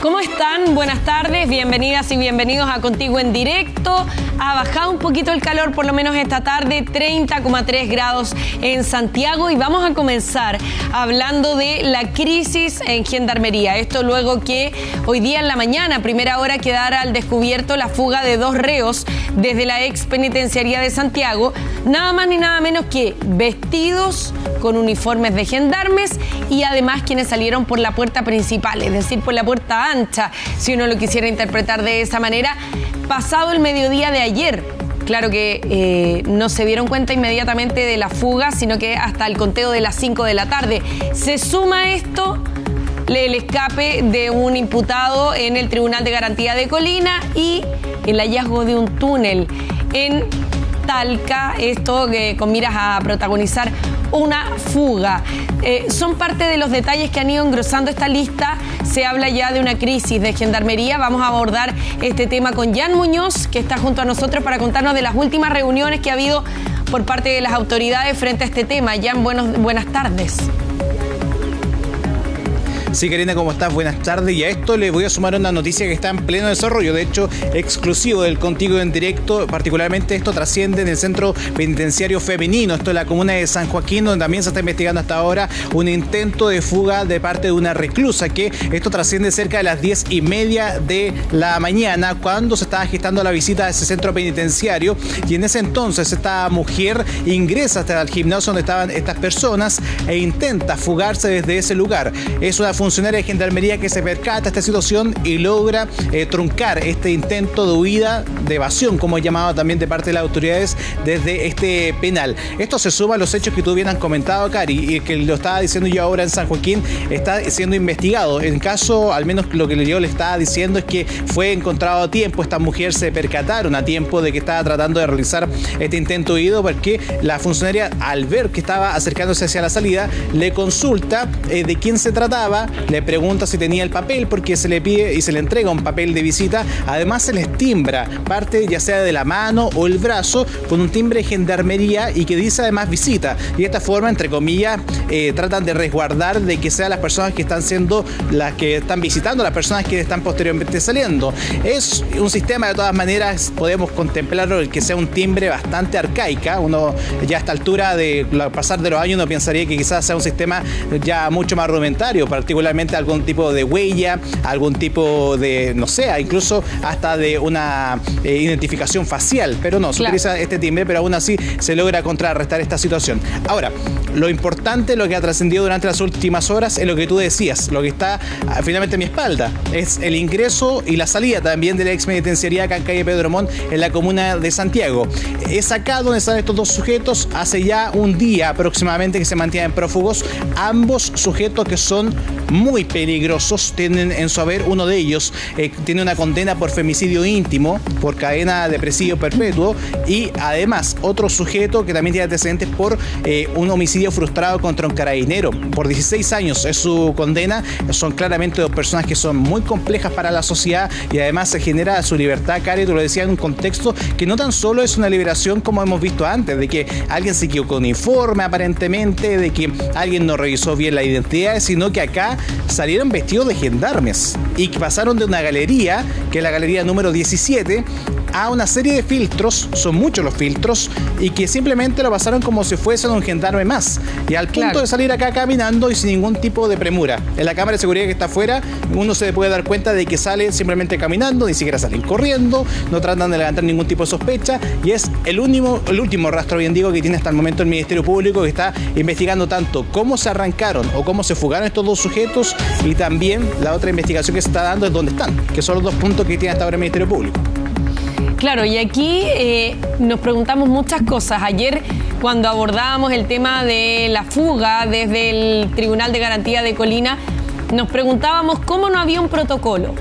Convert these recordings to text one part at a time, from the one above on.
¿Cómo están? Buenas tardes, bienvenidas y bienvenidos a Contigo en Directo. Ha bajado un poquito el calor, por lo menos esta tarde, 30,3 grados en Santiago, y vamos a comenzar hablando de la crisis en Gendarmería. Esto luego que hoy día en la mañana, primera hora, quedara al descubierto la fuga de 2 reos desde la ex penitenciaría de Santiago, nada más ni nada menos que vestidos con uniformes de gendarmes y además quienes salieron por la puerta principal, es decir, por la puerta ancha, si uno lo quisiera interpretar de esa manera, pasado el mediodía de ayer. Claro que no se dieron cuenta inmediatamente de la fuga, sino que hasta el conteo de las 5 de la tarde. Se suma a esto el escape de un imputado en el Tribunal de Garantía de Colina y el hallazgo de un túnel en Talca, esto con miras a protagonizar una fuga. Son parte de los detalles que han ido engrosando esta lista. Se habla ya de una crisis de Gendarmería. Vamos a abordar este tema con Jan Muñoz, que está junto a nosotros para contarnos de las últimas reuniones que ha habido por parte de las autoridades frente a este tema. Jan, buenas tardes. Sí, Karina, ¿cómo estás? Buenas tardes. Y a esto le voy a sumar una noticia que está en pleno desarrollo, de hecho, exclusivo del Contigo en Directo. Particularmente esto trasciende en el Centro Penitenciario Femenino, esto es la comuna de San Joaquín, donde también se está investigando hasta ahora un intento de fuga de parte de una reclusa, que esto trasciende cerca de las 10:30 de la mañana, cuando se estaba gestando la visita a ese centro penitenciario, y en ese entonces esta mujer ingresa hasta el gimnasio donde estaban estas personas e intenta fugarse desde ese lugar. Es una funcionaria de Gendarmería que se percata de esta situación y logra truncar este intento de huida, de evasión, como he llamado también de parte de las autoridades desde este penal. Esto se suma a los hechos que tú bien has comentado, Cari, y que lo estaba diciendo yo ahora en San Joaquín, está siendo investigado. En caso, al menos lo que yo le estaba diciendo es que fue encontrado a tiempo, esta mujer se percataron a tiempo de que estaba tratando de realizar este intento huido, porque la funcionaria, al ver que estaba acercándose hacia la salida, le consulta de quién se trataba, le pregunta si tenía el papel, porque se le pide y se le entrega un papel de visita. Además se les timbra parte ya sea de la mano o el brazo con un timbre de Gendarmería y que dice además visita, y de esta forma, entre comillas, tratan de resguardar de que sean las personas que están siendo las que están visitando, las personas que están posteriormente saliendo. Es un sistema, de todas maneras, podemos contemplarlo, el que sea un timbre bastante arcaica. Uno ya a esta altura de pasar de los años uno pensaría que quizás sea un sistema ya mucho más rudimentario, particularmente algún tipo de huella, algún tipo de, no sé, incluso hasta de una identificación facial, pero no, se utiliza este timbre, pero aún así se logra contrarrestar esta situación. Ahora, lo importante, lo que ha trascendido durante las últimas horas es lo que tú decías, lo que está finalmente a mi espalda, es el ingreso y la salida también de la ex penitenciaría acá en calle Pedro Montt, en la comuna de Santiago. Es acá donde están estos dos sujetos, hace ya un día aproximadamente que se mantienen prófugos, ambos sujetos que son muy peligrosos. Tienen en su haber, uno de ellos tiene una condena por femicidio íntimo, por cadena de presidio perpetuo, y además otro sujeto que también tiene antecedentes por un homicidio frustrado contra un carabinero. Por 16 años es su condena. Son claramente dos personas que son muy complejas para la sociedad, y además se genera su libertad, Cari, tú lo decías, en un contexto que no tan solo es una liberación como hemos visto antes, de que alguien se equivocó con uniforme aparentemente, de que alguien no revisó bien la identidad, sino que acá salieron vestidos de gendarmes y que pasaron de una galería, que es la galería número 17, a una serie de filtros, son muchos los filtros, y que simplemente lo pasaron como si fuesen un gendarme más, y al punto de salir acá caminando y sin ningún tipo de premura. En la cámara de seguridad que está afuera, uno se puede dar cuenta de que salen simplemente caminando, ni siquiera salen corriendo, no tratan de levantar ningún tipo de sospecha, y es el último rastro, bien digo, que tiene hasta el momento el Ministerio Público, que está investigando tanto cómo se arrancaron o cómo se fugaron estos dos sujetos, y también la otra investigación que se está dando es dónde están, que son los dos puntos que tiene hasta ahora el Ministerio Público. Claro, y aquí nos preguntamos muchas cosas. Ayer, cuando abordábamos el tema de la fuga desde el Tribunal de Garantía de Colina, nos preguntábamos cómo no había un protocolo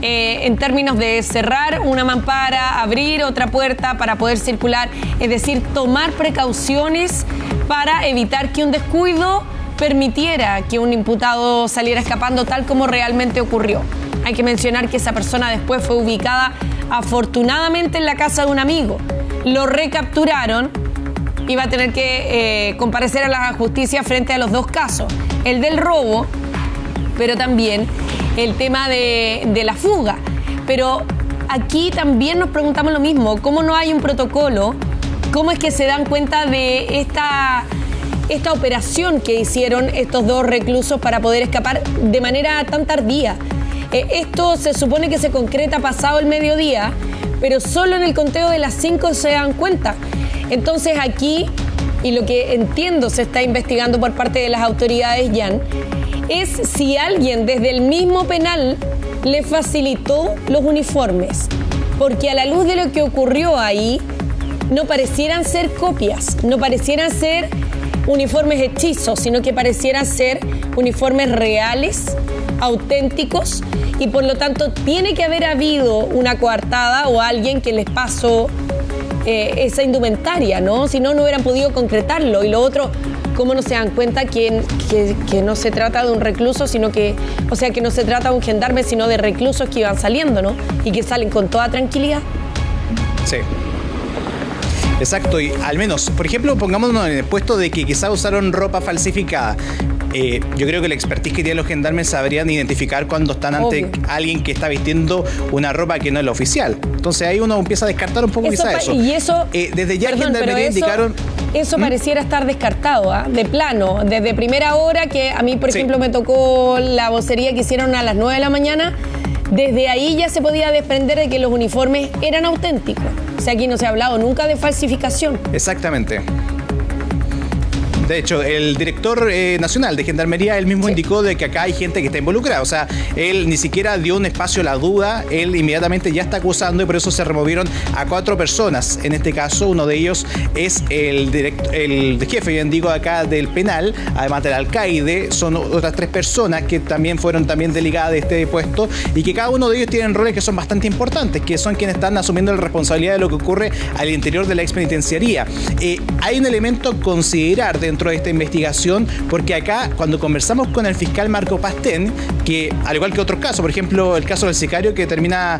en términos de cerrar una mampara, abrir otra puerta para poder circular, es decir, tomar precauciones para evitar que un descuido permitiera que un imputado saliera escapando, tal como realmente ocurrió. Hay que mencionar que esa persona después fue ubicada afortunadamente en la casa de un amigo. Lo recapturaron y va a tener que comparecer a la justicia frente a los dos casos, el del robo, pero también el tema de la fuga. Pero aquí también nos preguntamos lo mismo, ¿cómo no hay un protocolo? ¿Cómo es que se dan cuenta de esta operación que hicieron estos dos reclusos para poder escapar de manera tan tardía? Esto se supone que se concreta pasado el mediodía, pero solo en el conteo de las 5 se dan cuenta. Entonces aquí, y lo que entiendo se está investigando por parte de las autoridades, Jan, es si alguien desde el mismo penal le facilitó los uniformes, porque a la luz de lo que ocurrió ahí, no parecieran ser copias, no parecieran ser uniformes hechizos, sino que parecieran ser uniformes reales, auténticos, y por lo tanto tiene que haber habido una coartada o alguien que les pasó esa indumentaria, ¿no? Si no, no hubieran podido concretarlo. Y lo otro, ¿cómo no se dan cuenta que no se trata de un recluso, sino que, o sea, que no se trata de un gendarme, sino de reclusos que iban saliendo, ¿no? Y que salen con toda tranquilidad. Sí. Exacto, y al menos, por ejemplo, pongámonos en el puesto de que quizá usaron ropa falsificada. Yo creo que la expertise que tienen los gendarmes sabrían identificar cuando están ante alguien que está vistiendo una ropa que no es la oficial. Entonces ahí uno empieza a descartar un poco quizá eso. Y eso, desde ya Gendarmería indicaron... Eso pareciera estar descartado, de plano. Desde primera hora, que a mí, por ejemplo, me tocó la vocería que hicieron a las 9 de la mañana, desde ahí ya se podía desprender de que los uniformes eran auténticos. O sea, aquí no se ha hablado nunca de falsificación. Exactamente. De hecho, el director nacional de Gendarmería, él mismo indicó de que acá hay gente que está involucrada. O sea, él ni siquiera dio un espacio a la duda, él inmediatamente ya está acusando y por eso se removieron a 4 personas. En este caso, uno de ellos es el jefe, bien digo, acá del penal, además del alcaide. Son otras 3 personas que también fueron delegadas de este puesto y que cada uno de ellos tienen roles que son bastante importantes, que son quienes están asumiendo la responsabilidad de lo que ocurre al interior de la expenitenciaría. Hay un elemento a considerar dentro de esta investigación, porque acá cuando conversamos con el fiscal Marco Pastén, que al igual que otros casos, por ejemplo el caso del sicario que termina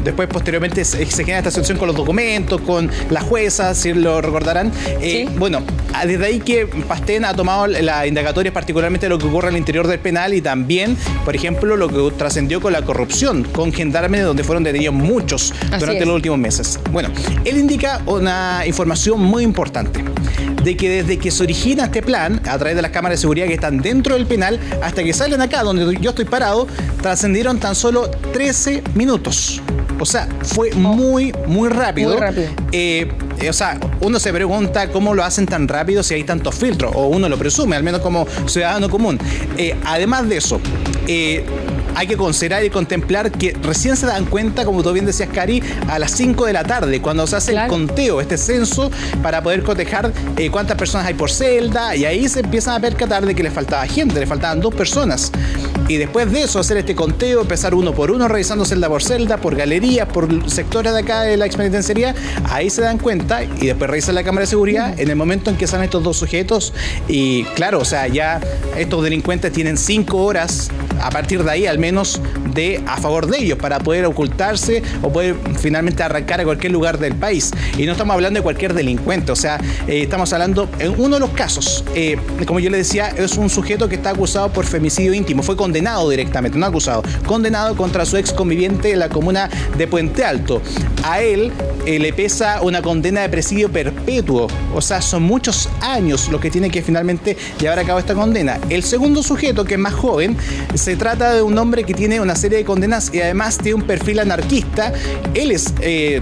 después posteriormente se genera esta situación con los documentos, con la jueza, si lo recordarán, ¿sí? Bueno, desde ahí que Pastén ha tomado la indagatoria particularmente lo que ocurre al interior del penal y también, por ejemplo, lo que trascendió con la corrupción, con gendarmes donde fueron detenidos muchos durante los últimos meses. Bueno, él indica una información muy importante, de que desde que se origina este plan, a través de las cámaras de seguridad que están dentro del penal, hasta que salen acá, donde yo estoy parado, trascendieron tan solo 13 minutos. O sea, fue muy rápido. Muy rápido. O sea, uno se pregunta cómo lo hacen tan rápido si hay tantos filtros, o uno lo presume, al menos como ciudadano común. Además de eso, hay que considerar y contemplar que recién se dan cuenta, como tú bien decías, Cari, a las 5 de la tarde, cuando se hace el conteo, este censo, para poder cotejar cuántas personas hay por celda, y ahí se empiezan a percatar de que les faltaba gente, le faltaban 2 personas. Y después de eso, hacer este conteo, empezar uno por uno, revisando celda, por galerías, por sectores de acá de la expenitenciaría, ahí se dan cuenta y después revisan la cámara de seguridad en el momento en que salen estos 2 sujetos. Y claro, o sea, ya estos delincuentes tienen 5 horas a partir de ahí, al menos, a favor de ellos, para poder ocultarse o poder finalmente arrancar a cualquier lugar del país. Y no estamos hablando de cualquier delincuente, o sea, estamos hablando, en uno de los casos, como yo le decía, es un sujeto que está acusado por femicidio íntimo, fue condenado directamente, no acusado, condenado contra su ex conviviente en la comuna de Puente Alto. A él le pesa una condena de presidio perpetuo, o sea, son muchos años los que tiene que finalmente llevar a cabo esta condena. El segundo sujeto, que es más joven, se trata de un hombre que tiene una serie de condenas y además tiene un perfil anarquista. Él es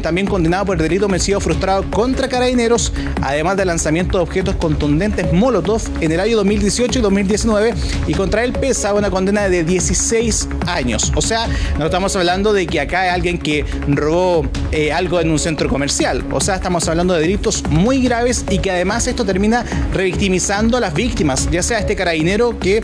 también condenado por delito de homicidio frustrado contra carabineros, además de lanzamiento de objetos contundentes Molotov en el año 2018 y 2019, y contra él pesa una condena de 16 años. O sea, no estamos hablando de que acá hay alguien que robó algo en un centro comercial. O sea, estamos hablando de delitos muy graves y que además esto termina revictimizando a las víctimas, ya sea este carabinero que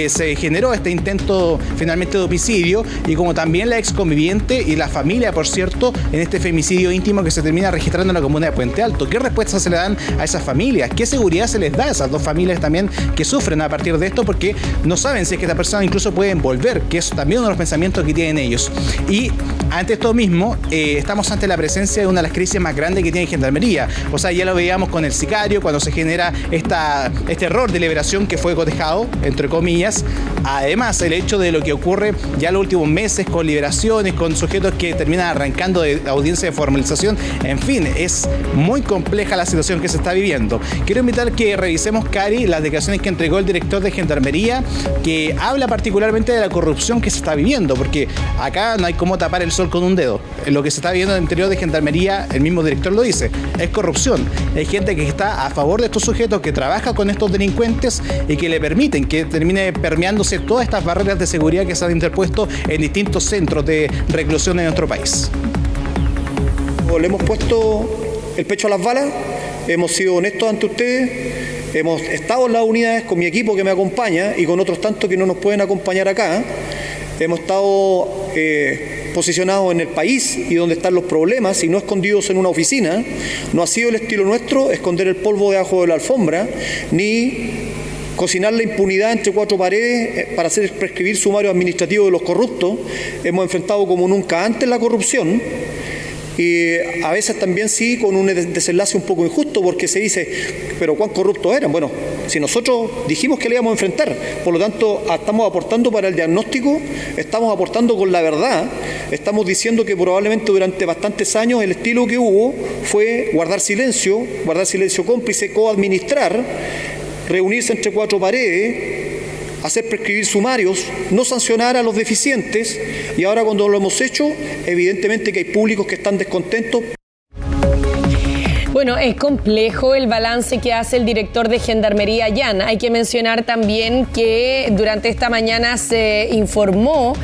se generó este intento finalmente de homicidio, y como también la ex conviviente y la familia, por cierto, en este femicidio íntimo que se termina registrando en la comuna de Puente Alto. ¿Qué respuestas se le dan a esas familias? ¿Qué seguridad se les da a esas 2 familias también que sufren a partir de esto? Porque no saben si es que esta persona incluso puede volver, que es también uno de los pensamientos que tienen ellos. Y ante esto mismo, estamos ante la presencia de una de las crisis más grandes que tiene Gendarmería. O sea, ya lo veíamos con el sicario, cuando se genera este error de liberación que fue cotejado, entre comillas. Además, el hecho de lo que ocurre ya los últimos meses con liberaciones, con sujetos que terminan arrancando de audiencia de formalización. En fin, es muy compleja la situación que se está viviendo. Quiero invitar que revisemos, Cari, las declaraciones que entregó el director de Gendarmería, que habla particularmente de la corrupción que se está viviendo, porque acá no hay cómo tapar el sol con un dedo. Lo que se está viviendo en el interior de Gendarmería, el mismo director lo dice, es corrupción. Hay gente que está a favor de estos sujetos, que trabaja con estos delincuentes y que le permiten que termine permeándose todas estas barreras de seguridad que se han interpuesto en distintos centros de reclusión en nuestro país. Le hemos puesto el pecho a las balas, hemos sido honestos ante ustedes, hemos estado en las unidades con mi equipo que me acompaña y con otros tantos que no nos pueden acompañar acá. Hemos estado posicionados en el país y donde están los problemas y no escondidos en una oficina. No ha sido el estilo nuestro esconder el polvo debajo de la alfombra, ni cocinar la impunidad entre cuatro paredes para hacer prescribir sumarios administrativos de los corruptos. Hemos enfrentado como nunca antes la corrupción. Y a veces también sí con un desenlace un poco injusto, porque se dice, pero ¿cuán corruptos eran? Bueno, si nosotros dijimos que le íbamos a enfrentar, por lo tanto estamos aportando para el diagnóstico, estamos aportando con la verdad, estamos diciendo que probablemente durante bastantes años el estilo que hubo fue guardar silencio cómplice, coadministrar, reunirse entre cuatro paredes, hacer prescribir sumarios, no sancionar a los deficientes, y ahora cuando lo hemos hecho, evidentemente que hay públicos que están descontentos. Bueno, es complejo el balance que hace el director de Gendarmería, Jan. Hay que mencionar también que durante esta mañana se informó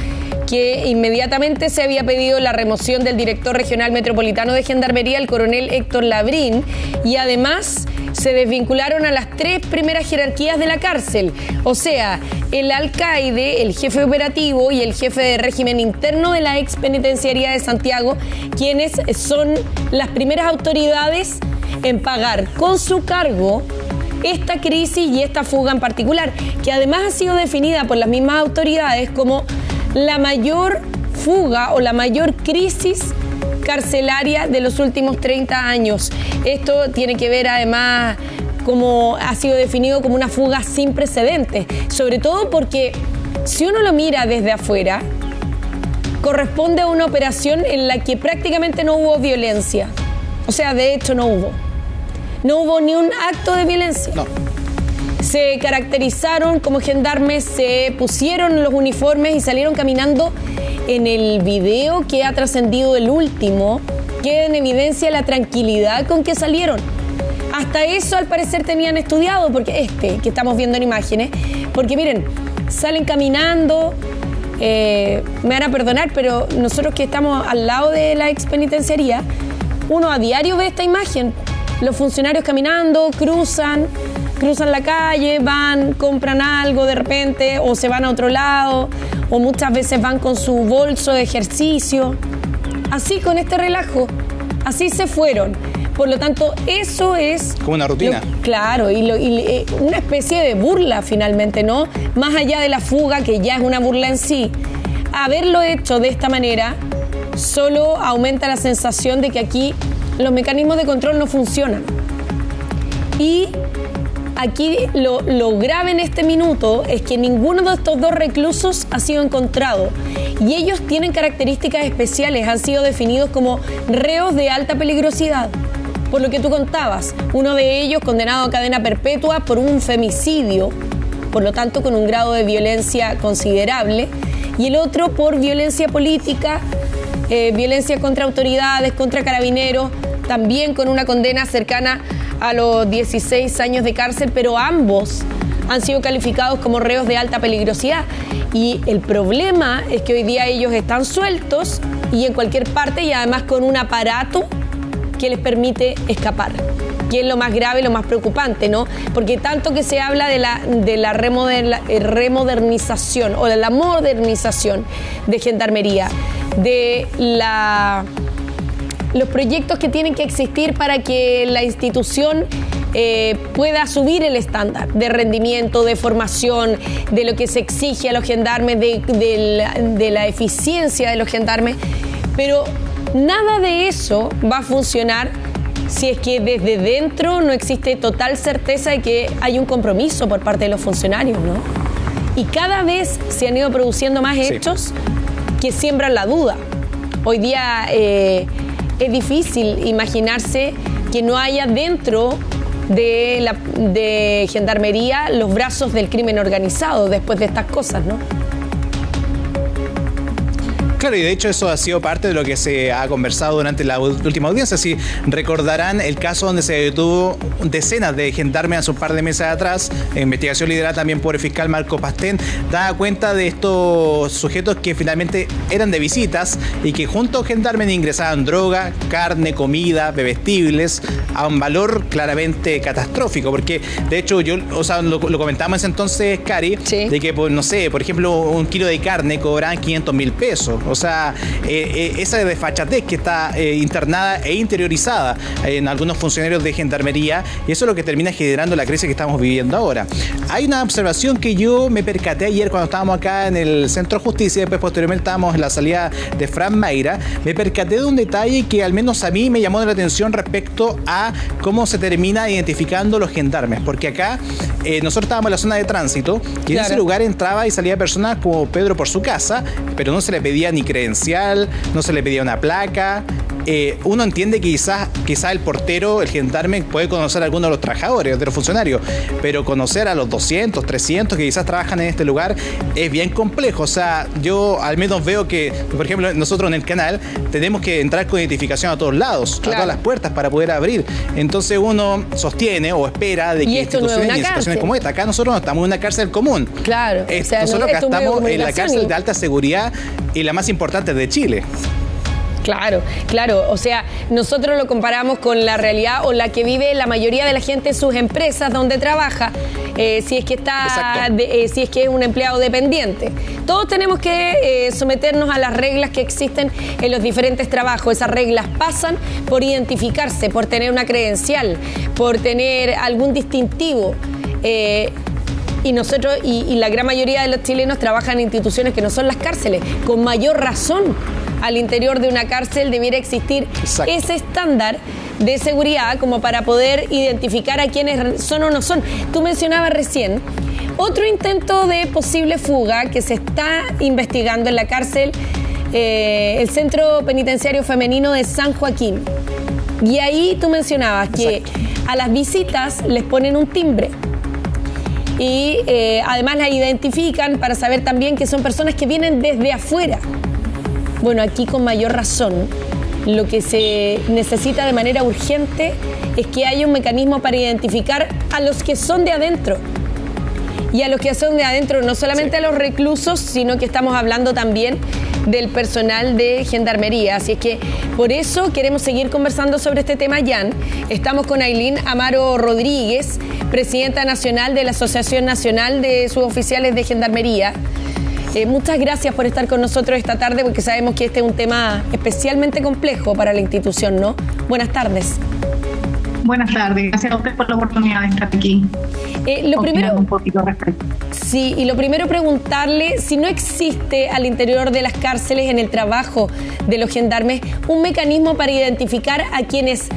que inmediatamente se había pedido la remoción del director regional metropolitano de Gendarmería, el coronel Héctor Labrín, y además se desvincularon a las 3 primeras jerarquías de la cárcel, o sea, el alcaide, el jefe operativo y el jefe de régimen interno de la ex penitenciaría de Santiago, quienes son las primeras autoridades en pagar con su cargo esta crisis y esta fuga en particular, que además ha sido definida por las mismas autoridades como la mayor fuga o la mayor crisis carcelaria de los últimos 30 años. Esto tiene que ver además como ha sido definido como una fuga sin precedentes, sobre todo porque si uno lo mira desde afuera, corresponde a una operación en la que prácticamente no hubo violencia. O sea, de hecho no hubo ni un acto de violencia. No. Se caracterizaron como gendarmes, se pusieron los uniformes y salieron caminando. En el video que ha trascendido el último, queda en evidencia la tranquilidad con que salieron. Hasta eso al parecer tenían estudiado, porque que estamos viendo en imágenes, porque miren, salen caminando, me van a perdonar, pero nosotros que estamos al lado de la ex penitenciaría, uno a diario ve esta imagen, los funcionarios caminando, cruzan la calle, van, compran algo de repente, o se van a otro lado, o muchas veces van con su bolso de ejercicio. Así, con este relajo, así se fueron. Por lo tanto, eso es como una rutina. Claro, y una especie de burla finalmente, ¿no? Más allá de la fuga, que ya es una burla en sí, haberlo hecho de esta manera solo aumenta la sensación de que aquí los mecanismos de control no funcionan. Y aquí lo grave en este minuto es que ninguno de estos 2 reclusos ha sido encontrado y ellos tienen características especiales, han sido definidos como reos de alta peligrosidad. Por lo que tú contabas, uno de ellos condenado a cadena perpetua por un femicidio, por lo tanto con un grado de violencia considerable, y el otro por violencia política, violencia contra autoridades, contra carabineros, también con una condena cercana a los 16 años de cárcel, pero ambos han sido calificados como reos de alta peligrosidad. Y el problema es que hoy día ellos están sueltos y en cualquier parte, y además con un aparato que les permite escapar, que es lo más grave y lo más preocupante, ¿no? Porque tanto que se habla de la remodernización o de la modernización de Gendarmería, de los proyectos que tienen que existir para que la institución pueda subir el estándar de rendimiento, de formación, de lo que se exige a los gendarmes, de la eficiencia de los gendarmes, pero nada de eso va a funcionar si es que desde dentro no existe total certeza de que hay un compromiso por parte de los funcionarios, ¿no? Y cada vez se han ido produciendo más hechos que siembran la duda. Hoy día es difícil imaginarse que no haya dentro de Gendarmería los brazos del crimen organizado después de estas cosas, ¿no? Claro, y de hecho eso ha sido parte de lo que se ha conversado durante la última audiencia. Si recordarán el caso donde se detuvo decenas de gendarmes hace un par de meses atrás, investigación liderada también por el fiscal Marco Pastén, daba cuenta de estos sujetos que finalmente eran de visitas y que junto a gendarmes ingresaban droga, carne, comida, bebestibles, a un valor claramente catastrófico, porque de hecho lo comentábamos ese entonces, Cari, de que, pues, no sé, por ejemplo, un kilo de carne cobraban 500.000 pesos. O sea, esa desfachatez que está internada e interiorizada en algunos funcionarios de Gendarmería, y eso es lo que termina generando la crisis que estamos viviendo ahora. Hay una observación que yo me percaté ayer cuando estábamos acá en el Centro de Justicia, y después posteriormente estábamos en la salida de Fran Mayra. Me percaté de un detalle que al menos a mí me llamó la atención respecto a cómo se termina identificando los gendarmes, porque acá nosotros estábamos en la zona de tránsito, y en ese lugar entraba y salía personas como Pedro por su casa, pero no se le pedía ni credencial, no se le pedía una placa. Uno entiende que quizás el portero, el gendarme, puede conocer a algunos de los trabajadores, de los funcionarios, pero conocer a los 200, 300 que quizás trabajan en este lugar es bien complejo. O sea, yo al menos veo que, por ejemplo, nosotros en el canal tenemos que entrar con identificación a todos lados, a todas las puertas para poder abrir. Entonces uno sostiene o espera de que instituciones y situaciones como esta, acá nosotros no estamos en una cárcel común. Claro. Nosotros acá estamos en la cárcel de alta seguridad y la más importante de Chile. Claro. O sea, nosotros lo comparamos con la realidad o la que vive la mayoría de la gente en sus empresas donde trabaja, si es que si es que es un empleado dependiente. Todos tenemos que someternos a las reglas que existen en los diferentes trabajos. Esas reglas pasan por identificarse, por tener una credencial, por tener algún distintivo. Y nosotros y la gran mayoría de los chilenos trabajan en instituciones que no son las cárceles. Con mayor razón, al interior de una cárcel debiera existir ese estándar de seguridad como para poder identificar a quienes son o no son. Tú mencionabas recién otro intento de posible fuga que se está investigando en la cárcel, el Centro Penitenciario Femenino de San Joaquín. Y ahí tú mencionabas que a las visitas les ponen un timbre. Y además las identifican para saber también que son personas que vienen desde afuera. Bueno, aquí con mayor razón, lo que se necesita de manera urgente es que haya un mecanismo para identificar a los que son de adentro. Y a los que son de adentro, no solamente a los reclusos, sino que estamos hablando también del personal de Gendarmería. Así es que por eso queremos seguir conversando sobre este tema, Jan. Estamos con Aylin Amaro Rodríguez, presidenta nacional de la Asociación Nacional de Suboficiales de Gendarmería. Muchas gracias por estar con nosotros esta tarde, porque sabemos que este es un tema especialmente complejo para la institución, ¿no? Buenas tardes. Buenas tardes, gracias a usted por la oportunidad de estar aquí. Lo primero, un poquito respecto. Sí, y lo primero preguntarle si no existe al interior de las cárceles, en el trabajo de los gendarmes, un mecanismo para identificar a quienes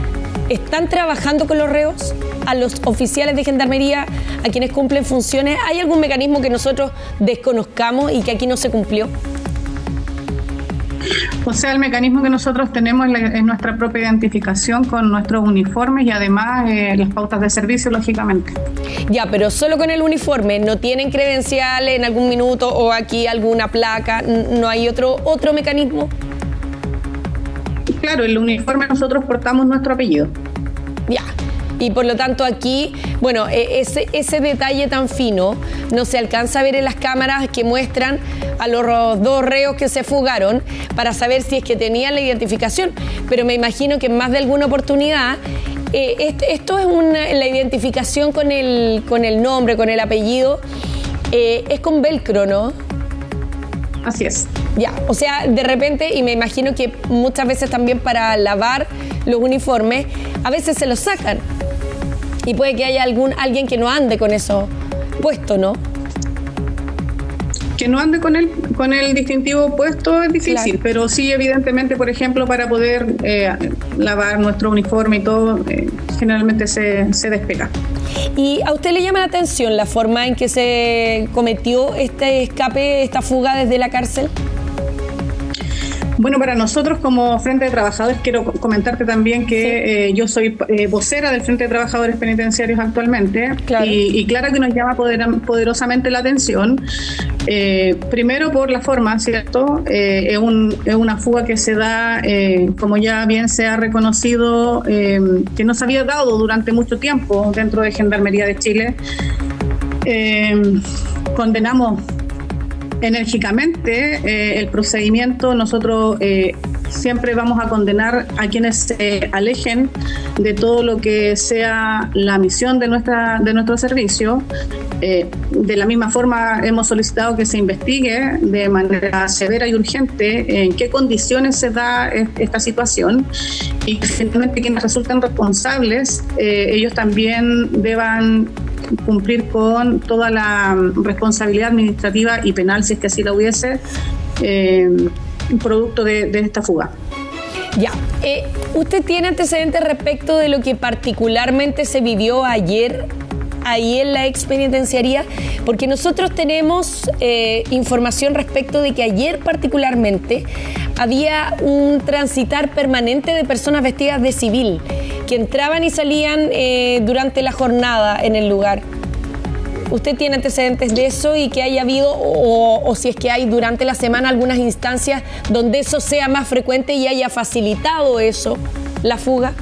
están trabajando con los reos, a los oficiales de Gendarmería, a quienes cumplen funciones. ¿Hay algún mecanismo que nosotros desconozcamos y que aquí no se cumplió? O sea, el mecanismo que nosotros tenemos es nuestra propia identificación con nuestros uniformes y además las pautas de servicio, lógicamente. Ya, pero solo con el uniforme, ¿no tienen credencial en algún minuto o aquí alguna placa? ¿No hay otro mecanismo? Claro, el uniforme nosotros portamos nuestro apellido. Ya. Y por lo tanto aquí, bueno, ese detalle tan fino no se alcanza a ver en las cámaras que muestran a los dos reos que se fugaron para saber si es que tenían la identificación. Pero me imagino que en más de alguna oportunidad esto es la identificación con el nombre, con el apellido, es con velcro, ¿no? Así es. Ya, o sea, de repente, y me imagino que muchas veces también para lavar los uniformes, a veces se los sacan. Y puede que haya alguien que no ande con eso puesto, ¿no? que no ande con el distintivo puesto es difícil, claro. Pero sí, evidentemente, por ejemplo, para poder lavar nuestro uniforme y todo, generalmente se despega. ¿Y a usted le llama la atención la forma en que se cometió este escape, esta fuga desde la cárcel? Bueno, para nosotros como Frente de Trabajadores, quiero comentarte también que yo soy vocera del Frente de Trabajadores Penitenciarios actualmente, claro. Y claro que nos llama poderosamente la atención, primero por la forma, ¿cierto? Es una fuga que se da, como ya bien se ha reconocido, que no se había dado durante mucho tiempo dentro de Gendarmería de Chile. Condenamos enérgicamente el procedimiento. Nosotros siempre vamos a condenar a quienes se alejen de todo lo que sea la misión de nuestro servicio. De la misma forma hemos solicitado que se investigue de manera severa y urgente en qué condiciones se da esta situación y que finalmente quienes resulten responsables ellos también deban cumplir con toda la responsabilidad administrativa y penal, si es que así la hubiese, producto de esta fuga. Ya, ¿usted tiene antecedentes respecto de lo que particularmente se vivió ayer ahí en la expenitenciaría? Porque nosotros tenemos información respecto de que ayer particularmente había un transitar permanente de personas vestidas de civil que entraban y salían durante la jornada en el lugar. ¿Usted tiene antecedentes de eso y que haya habido o si es que hay durante la semana algunas instancias donde eso sea más frecuente y haya facilitado eso, la fuga?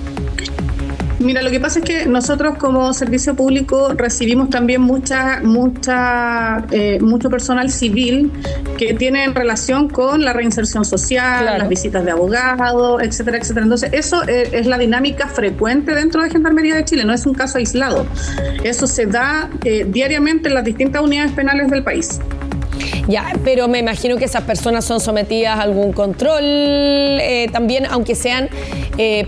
Mira, lo que pasa es que nosotros como servicio público recibimos también mucho personal civil que tiene relación con la reinserción social, claro. Las visitas de abogados, etcétera, etcétera. Entonces, eso es la dinámica frecuente dentro de Gendarmería de Chile, no es un caso aislado. Eso se da diariamente en las distintas unidades penales del país. Ya, pero me imagino que esas personas son sometidas a algún control también, aunque sean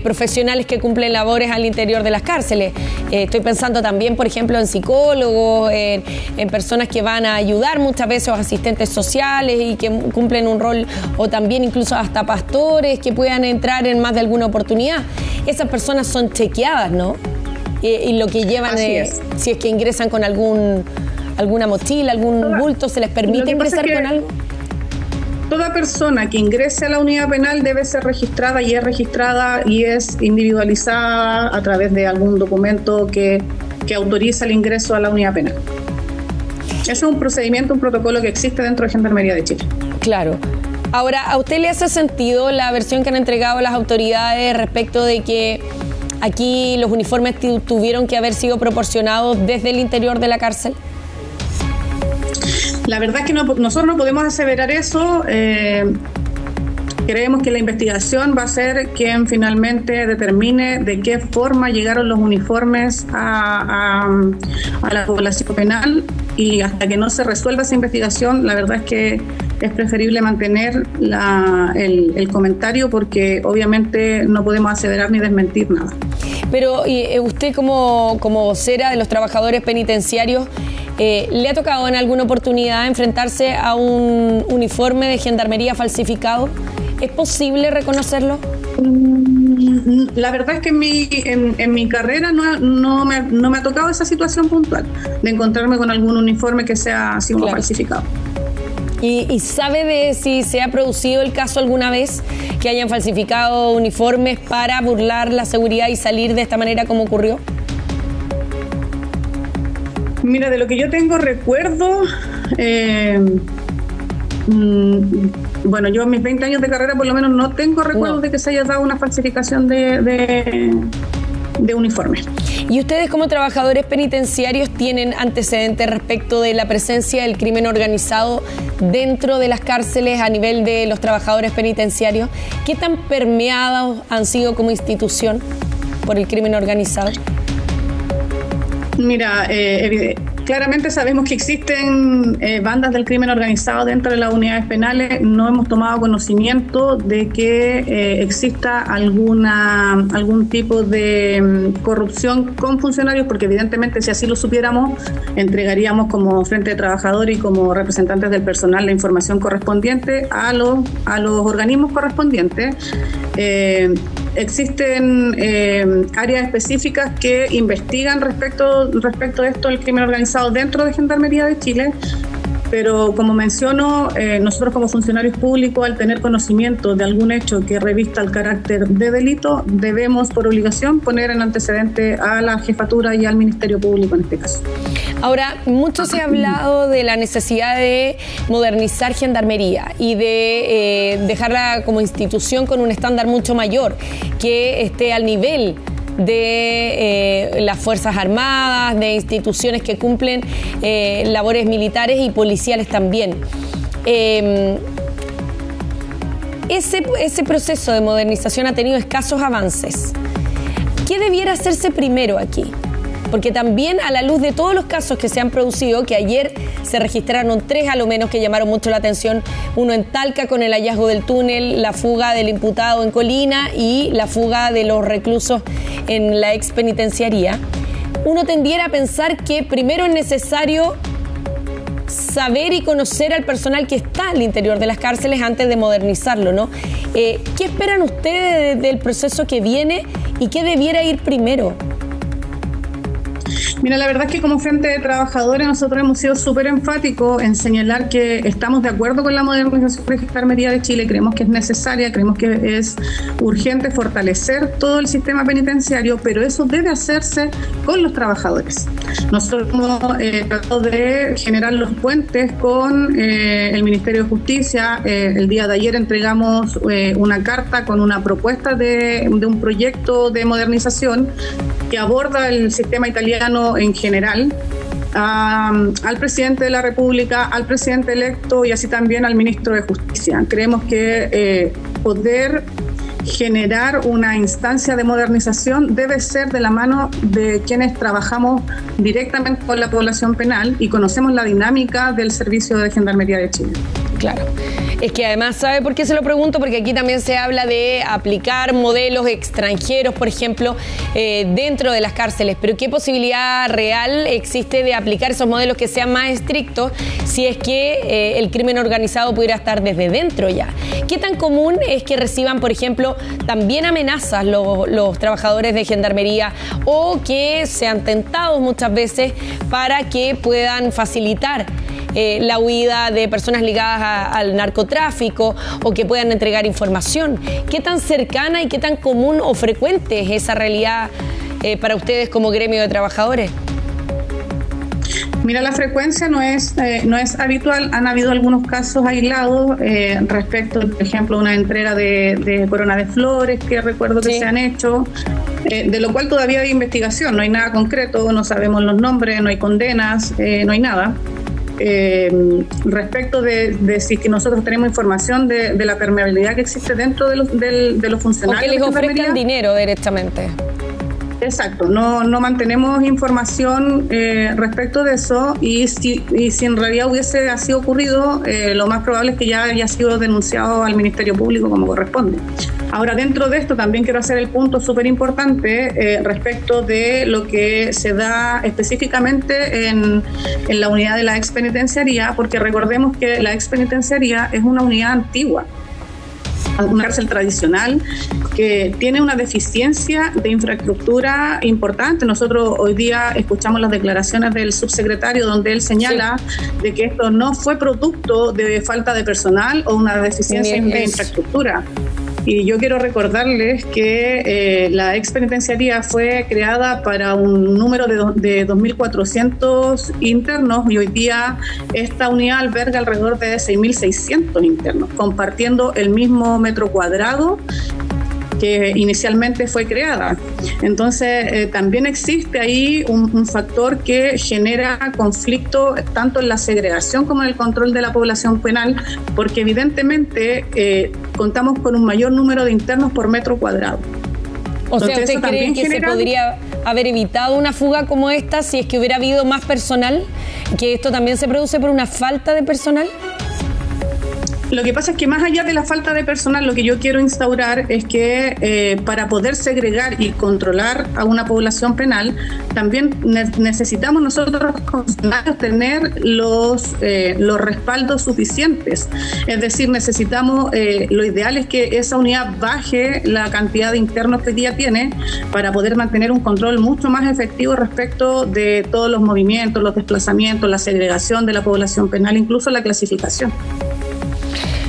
profesionales que cumplen labores al interior de las cárceles. Estoy pensando también, por ejemplo, en psicólogos, en personas que van a ayudar muchas veces, o asistentes sociales y que cumplen un rol, o también incluso hasta pastores que puedan entrar en más de alguna oportunidad. Esas personas son chequeadas, ¿no? Y lo que llevan, si es que ingresan con alguna mochila, algún bulto, ¿se les permite ingresar con algo? Toda persona que ingrese a la unidad penal debe ser registrada y es individualizada a través de algún documento que autoriza el ingreso a la unidad penal. Eso es un procedimiento, un protocolo que existe dentro de Gendarmería de Chile. Claro. Ahora, ¿a usted le hace sentido la versión que han entregado las autoridades respecto de que aquí los uniformes tuvieron que haber sido proporcionados desde el interior de la cárcel? La verdad es que nosotros no podemos aseverar eso. Creemos que la investigación va a ser quien finalmente determine de qué forma llegaron los uniformes a la población penal, y hasta que no se resuelva esa investigación, la verdad es que es preferible mantener el comentario, porque obviamente no podemos aseverar ni desmentir nada. Pero usted como vocera de los trabajadores penitenciarios, ¿le ha tocado en alguna oportunidad enfrentarse a un uniforme de gendarmería falsificado? ¿Es posible reconocerlo? La verdad es que en mi carrera no me ha tocado esa situación puntual de encontrarme con algún uniforme que sea así como falsificado. ¿Y sabe de si se ha producido el caso alguna vez que hayan falsificado uniformes para burlar la seguridad y salir de esta manera como ocurrió? Mira, de lo que yo tengo recuerdo, bueno, yo en mis 20 años de carrera por lo menos no tengo recuerdos de que se haya dado una falsificación de uniformes. ¿Y ustedes como trabajadores penitenciarios tienen antecedentes respecto de la presencia del crimen organizado dentro de las cárceles a nivel de los trabajadores penitenciarios? ¿Qué tan permeados han sido como institución por el crimen organizado? Mira, Claramente sabemos que existen bandas del crimen organizado dentro de las unidades penales. No hemos tomado conocimiento de que exista algún tipo de corrupción con funcionarios, porque evidentemente si así lo supiéramos, entregaríamos como Frente de Trabajadores y como representantes del personal la información correspondiente a los organismos correspondientes. Existen áreas específicas que investigan respecto de esto, el crimen organizado dentro de Gendarmería de Chile, pero como menciono, nosotros como funcionarios públicos, al tener conocimiento de algún hecho que revista el carácter de delito, debemos por obligación poner en antecedente a la jefatura y al Ministerio Público en este caso. Ahora, mucho se ha hablado de la necesidad de modernizar Gendarmería y de dejarla como institución con un estándar mucho mayor, que esté al nivel de las Fuerzas Armadas, de instituciones que cumplen labores militares y policiales también. Ese proceso de modernización ha tenido escasos avances. ¿Qué debiera hacerse primero aquí? Porque también a la luz de todos los casos que se han producido, que ayer se registraron 3 a lo menos que llamaron mucho la atención, uno en Talca con el hallazgo del túnel, la fuga del imputado en Colina y la fuga de los reclusos en la ex penitenciaría, uno tendiera a pensar que primero es necesario saber y conocer al personal que está al interior de las cárceles antes de modernizarlo, ¿no? ¿Qué esperan ustedes del proceso que viene y qué debiera ir primero? Mira, la verdad es que como Frente de Trabajadores nosotros hemos sido súper enfáticos en señalar que estamos de acuerdo con la modernización de Gendarmería de Chile, creemos que es necesaria, creemos que es urgente fortalecer todo el sistema penitenciario, pero eso debe hacerse con los trabajadores. Nosotros hemos tratado de generar los puentes con el Ministerio de Justicia. El día de ayer entregamos una carta con una propuesta de un proyecto de modernización que aborda el sistema italiano en general, al presidente de la República, al presidente electo y así también al ministro de Justicia. Creemos que poder generar una instancia de modernización debe ser de la mano de quienes trabajamos directamente con la población penal y conocemos la dinámica del servicio de Gendarmería de Chile. Claro. Es que además, ¿sabe por qué se lo pregunto? Porque aquí también se habla de aplicar modelos extranjeros, por ejemplo, dentro de las cárceles. Pero ¿qué posibilidad real existe de aplicar esos modelos que sean más estrictos si es que el crimen organizado pudiera estar desde dentro ya? ¿Qué tan común es que reciban, por ejemplo, también amenazas los trabajadores de Gendarmería o que sean tentados muchas veces para que puedan facilitar la huida de personas ligadas al narcotráfico o que puedan entregar información? ¿Qué tan cercana y qué tan común o frecuente es esa realidad para ustedes como gremio de trabajadores? Mira, la frecuencia no es habitual. Han habido algunos casos aislados respecto, por ejemplo, a una entrega de corona de flores que recuerdo que se han hecho, de lo cual todavía hay investigación. No hay nada concreto, no sabemos los nombres, no hay condenas, no hay nada. Respecto de si que nosotros tenemos información de la permeabilidad que existe dentro de los funcionarios. O que les ofrezcan dinero directamente. Exacto, no mantenemos información respecto de eso y si en realidad hubiese así ocurrido, lo más probable es que ya haya sido denunciado al Ministerio Público como corresponde. Ahora, dentro de esto también quiero hacer el punto súper importante respecto de lo que se da específicamente en la unidad de la expenitenciaría, porque recordemos que la expenitenciaría es una unidad antigua, una cárcel tradicional que tiene una deficiencia de infraestructura importante. Nosotros hoy día escuchamos las declaraciones del subsecretario donde él señala de que esto no fue producto de falta de personal o una deficiencia de infraestructura. Y yo quiero recordarles que la expenitenciaría fue creada para un número de 2.400 internos y hoy día esta unidad alberga alrededor de 6.600 internos, compartiendo el mismo metro cuadrado que inicialmente fue creada. Entonces, también existe ahí un factor que genera conflicto tanto en la segregación como en el control de la población penal, porque evidentemente contamos con un mayor número de internos por metro cuadrado. O sea, ¿usted cree que se podría haber evitado una fuga como esta si es que hubiera habido más personal? ¿Que esto también se produce por una falta de personal? Lo que pasa es que más allá de la falta de personal, lo que yo quiero instaurar es que para poder segregar y controlar a una población penal, también necesitamos nosotros funcionarios tener los respaldos suficientes. Es decir, necesitamos, lo ideal es que esa unidad baje la cantidad de internos que día tiene para poder mantener un control mucho más efectivo respecto de todos los movimientos, los desplazamientos, la segregación de la población penal, incluso la clasificación.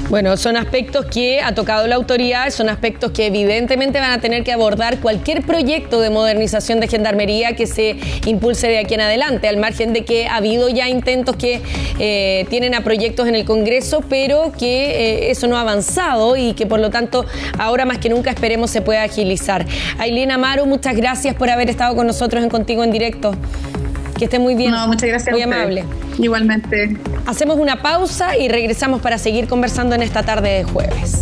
Bueno, son aspectos que ha tocado la autoridad, son aspectos que evidentemente van a tener que abordar cualquier proyecto de modernización de Gendarmería que se impulse de aquí en adelante, al margen de que ha habido ya intentos que tienen a proyectos en el Congreso, pero que eso no ha avanzado y que por lo tanto ahora más que nunca esperemos se pueda agilizar. Ailén Amaro, muchas gracias por haber estado con nosotros en Contigo en Directo. Que esté muy bien. No, muchas gracias. Muy amable. Igualmente. Hacemos una pausa y regresamos para seguir conversando en esta tarde de jueves.